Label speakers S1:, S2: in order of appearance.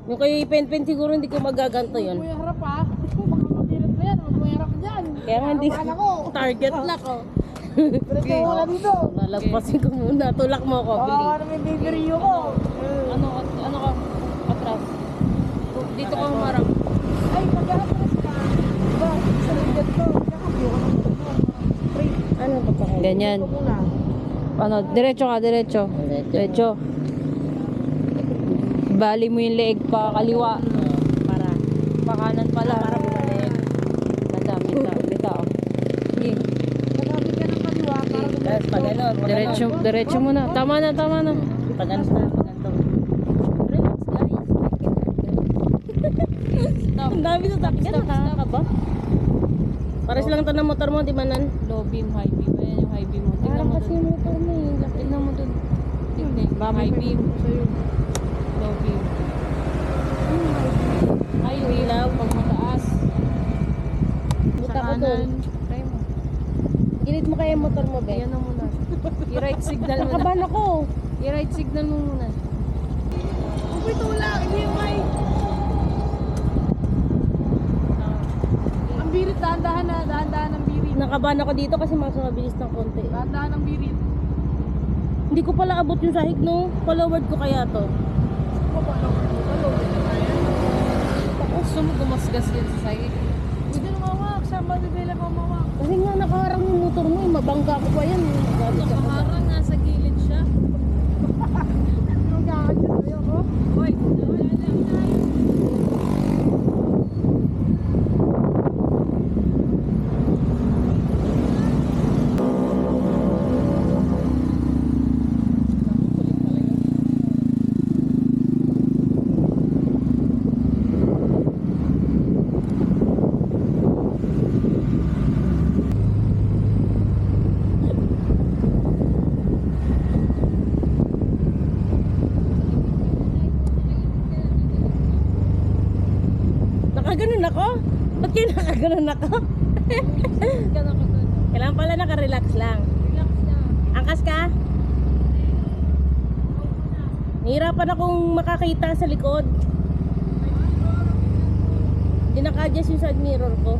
S1: Yung kay Pen siguro hindi ko magaganto yun.
S2: Huwag mo yung harap ha. Baka mapilit na yan. Huwag mo yung harap dyan.
S1: Kaya nga hindi
S2: Akala ko.
S1: target lock oh.
S2: Diretso mo wala dito.
S1: Lalagpasin ko muna. Tulak mo ako, Billy.
S2: Ano may baby Rio ko.
S3: Ano ka? Atras. Dito ka humarap.
S2: Ay, mag-atras ka. Diba, sa ligat ko. Nakapyo ka ng tumo. Straight.
S1: Ano ba pa kayo?
S3: Ganyan.
S2: Ito muna.
S3: Ano, diretso ka, diretso. Diretso. Bali mo yung leeg pa kaliwa.
S1: Para.
S3: Pa kanan pala.
S1: Para bumalik.
S3: Madami ka. Sige.
S2: Magabi ka ng kaliwa para
S1: Tapos pag ano,
S3: Diretso mo na. Tama na.
S1: pag ano na, pag ano. Relax guys.
S3: Stop.
S1: Ang dami sa tapos
S3: Stop.
S1: ka ba? Para silang tanong motor mo, di ba nan?
S3: Low beam, high beam. Ayan yung high beam mo. Tingnan
S1: Parang
S3: mo
S1: kasi
S3: dun.
S1: yung motor mo eh. Laki.
S3: Tingnan mo dun. High beam. Low beam. High beam.
S1: Ilaw.
S3: Pag mataas.
S1: Buta
S3: Sa
S1: ko dun.
S3: kanan. Try mo.
S1: Gilid mo kaya yung motor mo, be.
S3: Ayan na muna. I-right signal mo na.
S1: Nakaban ako.
S3: I-right signal mo muna.
S2: Uy, tulak. Hindi yung may. Ang birit, dahan-dahan na. Dahan-dahan ang birit.
S1: Nakaban ako dito kasi mas mabilis ng konti.
S2: Dahan-dahan ang birit.
S1: Hindi ko pala abot yung sahig, no? Followed ko kaya to.
S3: Gusto mo gumasgas yan sa side.
S2: Hindi lumawak. Saan ba bibila pa umawak?
S1: Kasi nga nakaharang yung motor mo, eh. Mabangga ko pa yan. Gabi ka pa.
S3: Nakaharang, nasa gilid siya.
S2: Yung gagawin sa'yo ko.
S3: Hoy, wala lang tayo.
S1: Nakaganon ako? Ba't kayo nakaganon ako? Kailangan pala nakarelax lang.
S3: Relax na.
S1: Angkas ka? Nahirapan akong makakita sa likod. Hindi naka-adjust yung side mirror ko.